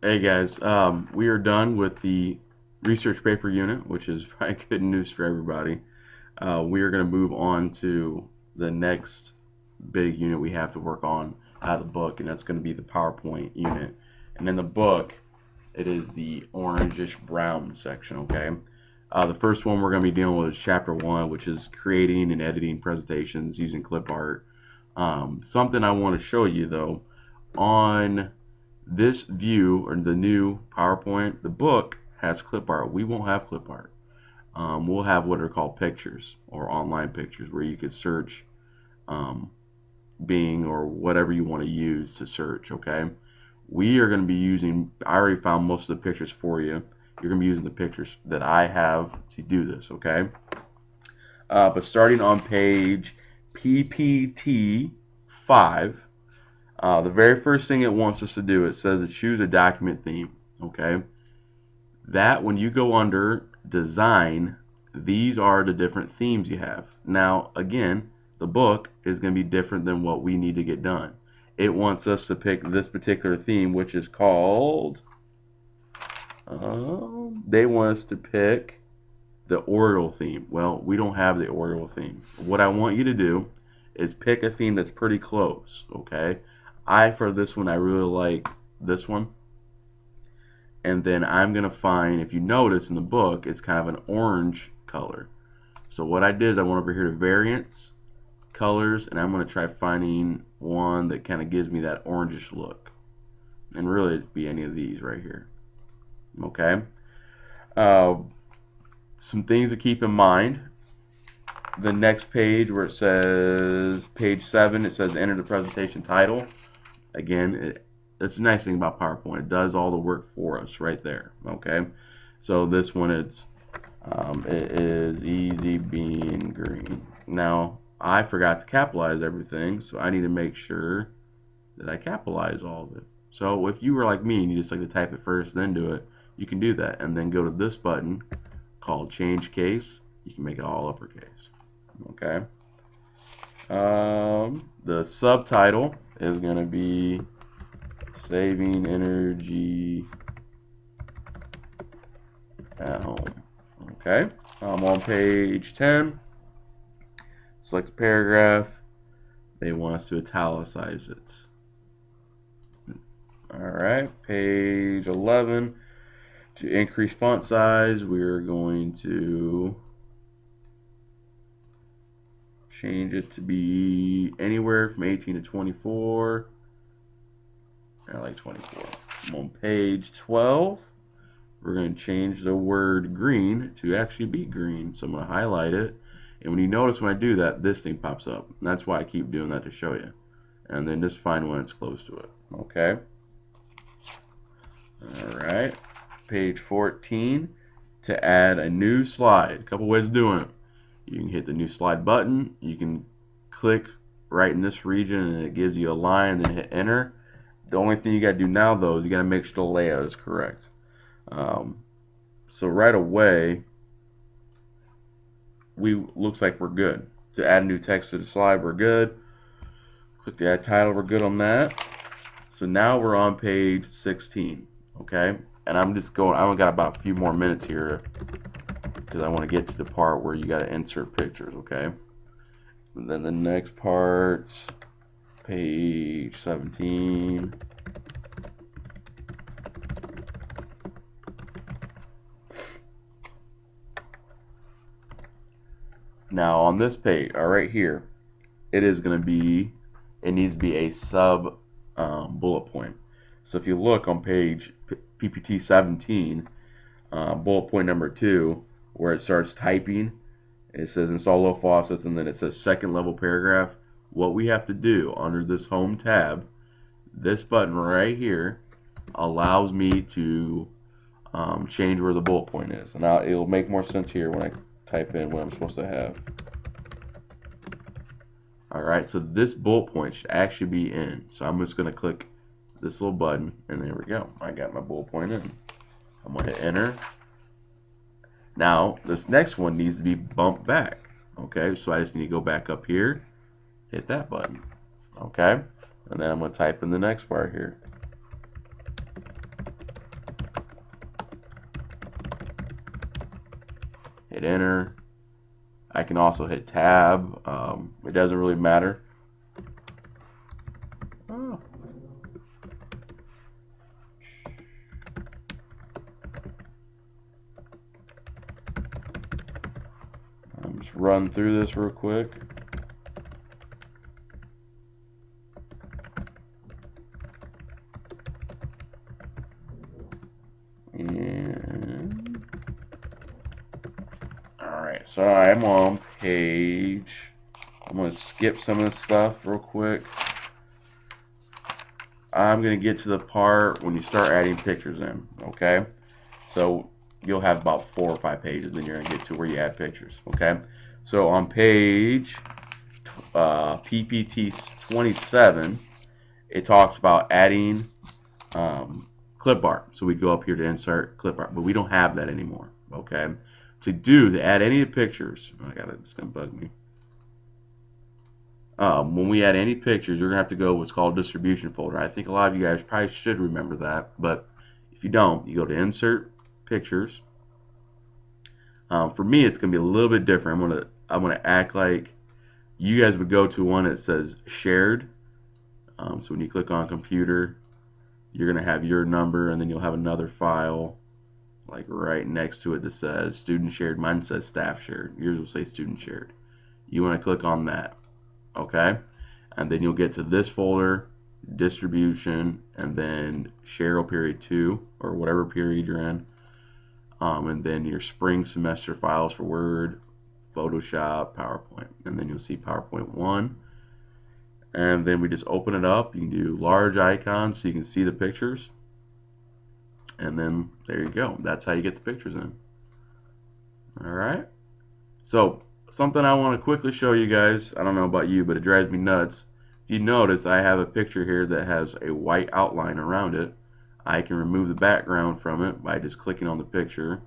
Hey guys, we are done with the research paper unit, which is probably good news for everybody. We are going to move on to the next big unit we have to work on out of the book, and that's going to be the PowerPoint unit. And in the book, it is the orangish brown section, okay? The first one we're going to be dealing with is chapter 1, which is creating and editing presentations using clip art. Something I want to show you though, on this view or the new PowerPoint, the book has clip art. We won't have clip art. We'll have what are called pictures or online pictures where you could search um, Bing or whatever you want to use to search, okay? We are going to be using, I already found most of the pictures for you. You're going to be using the pictures that I have to do this, okay? But starting on page PPT 5, the very first thing it wants us to do, it says to choose a document theme, okay? That when you go under design, these are the different themes you have. Now, again, the book is going to be different than what we need to get done. It wants us to pick this particular theme, which is called, they want us to pick the Oriole theme. Well, we don't have the Oriole theme. What I want you to do is pick a theme that's pretty close, okay? For this one, I really like this one. And then I'm going to find, if you notice in the book, it's kind of an orange color. So what I did is I went over here to variants, colors, and I'm going to try finding one that kind of gives me that orangish look. And really it'd be any of these right here. Okay. Some things to keep in mind. The next page where it says page 7, it says enter the presentation title. Again, that's a nice thing about PowerPoint. It does all the work for us right there. Okay. So this one, it is easy being green. Now, I forgot to capitalize everything, so I need to make sure that I capitalize all of it. So if you were like me and you just like to type it first, then do it, you can do that. And then go to this button called change case. You can make it all uppercase. Okay. The subtitle is going to be saving energy at home. Okay. I'm on page 10. Select the paragraph. They want us to italicize it. Alright, page 11. To increase font size, we're going to change it to be anywhere from 18 to 24. I like 24. I'm on page 12. We're going to change the word green to actually be green. So I'm going to highlight it. And when you notice when I do that, this thing pops up. And that's why I keep doing that to show you. And then just find when it's close to it. Okay. Alright. Page 14. To add a new slide. A couple ways of doing it. You can hit the new slide button. You can click right in this region and it gives you a line, and then hit enter. The only thing you got to do now though is you got to make sure the layout is correct. So right away, looks like we're good. To add new text to the slide, we're good. Click the add title, we're good on that. So now we're on page 16, okay? And I'm just going, I only got about a few more minutes here because I want to get to the part where you got to insert pictures, okay? And then the next part, page 17. Now on this page, right here, it is going to be, it needs to be a sub bullet point. So if you look on page PPT 17, bullet point number 2, where it starts typing, it says install low faucets, and then it says second level paragraph. What we have to do under this home tab, this button right here allows me to change where the bullet point is. And now it'll make more sense here when I type in what I'm supposed to have. Alright, so this bullet point should actually be in. So I'm just going to click this little button, and there we go. I got my bullet point in. I'm going to hit enter. Now, this next one needs to be bumped back. Okay, so I just need to go back up here, hit that button. Okay, and then I'm going to type in the next part here. hit enter. I can also hit tab. It doesn't really matter. Oh. I'll just run through this real quick. And alright, so I'm on page. I'm going to skip some of this stuff real quick. I'm going to get to the part when you start adding pictures in, okay? So you'll have about 4 or 5 pages, and you're going to get to where you add pictures, okay? So on page PPT 27, it talks about adding clip art. So we'd go up here to insert clip art, but we don't have that anymore, okay? To add any pictures, it's going to bug me. When we add any pictures, you're going to have to go what's called distribution folder. I think a lot of you guys probably should remember that, but if you don't, you go to insert pictures. For me, it's going to be a little bit different. I'm gonna act like you guys would go to one that says shared. So when you click on computer, you're going to have your number, and then you'll have another file like right next to it that says student shared. Mine says staff shared. Yours will say student shared. You want to click on that. Okay, and then you'll get to this folder, distribution, and then share period 2 or whatever period you're in, and then your spring semester files for Word, Photoshop, PowerPoint, and then you'll see PowerPoint 1, and then we just open it up. You can do large icons so you can see the pictures, and then there you go. That's how you get the pictures in. Alright, so something I want to quickly show you guys. I don't know about you, but it drives me nuts. If you notice, I have a picture here that has a white outline around it. I can remove the background from it by just clicking on the picture.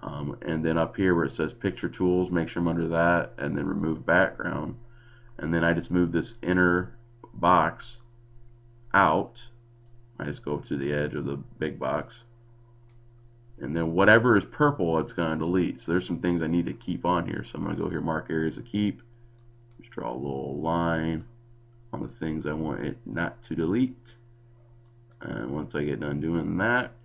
And then up here where it says picture tools, make sure I'm under that, and then remove background. And then I just move this inner box out. I just go to the edge of the big box. And then whatever is purple, it's going to delete. So there's some things I need to keep on here. So I'm going to go here, mark areas to keep. Just draw a little line on the things I want it not to delete. And once I get done doing that,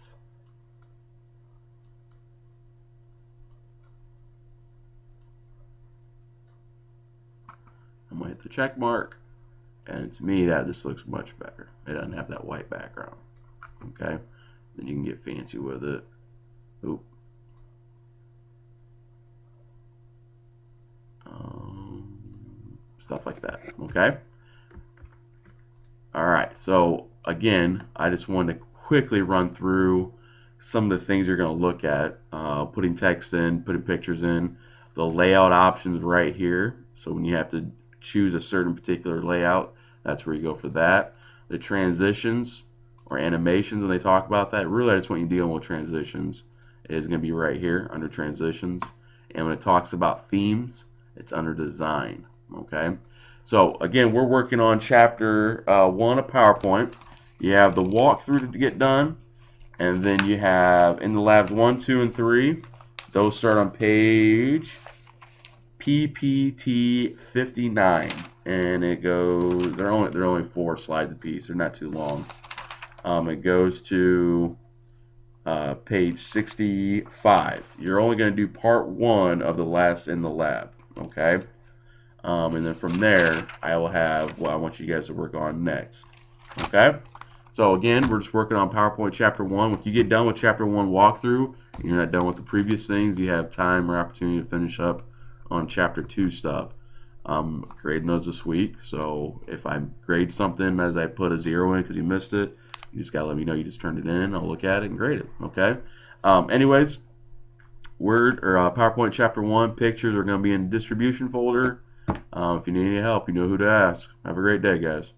I'm going to hit the check mark. And to me, that just looks much better. It doesn't have that white background. Okay? Then you can get fancy with it. Oop. Stuff like that. Okay? Alright, so again, I just wanted to quickly run through some of the things you're going to look at. Putting text in, putting pictures in, the layout options right here. So when you have to choose a certain particular layout, that's where you go for that. The transitions or animations, when they talk about that, really I just want you dealing with transitions. It is going to be right here under transitions. And when it talks about themes, it's under design. Okay, so again, we're working on chapter 1 of PowerPoint. You have the walkthrough to get done, and then you have in the labs 1, 2, and 3. Those start on page PPT 59, and it goes. They're only 4 slides apiece. They're not too long. It goes to page 65. You're only going to do part 1 of the last in the lab. Okay. And then from there, I will have what I want you guys to work on next. Okay? So again, we're just working on PowerPoint Chapter 1. If you get done with Chapter 1 walkthrough, and you're not done with the previous things, you have time or opportunity to finish up on Chapter 2 stuff. I'm grading those this week, so if I grade something as I put a 0 in because you missed it, you just got to let me know you just turned it in. I'll look at it and grade it. Okay? Anyways, PowerPoint Chapter 1 pictures are going to be in the distribution folder. If you need any help, you know who to ask. Have a great day, guys.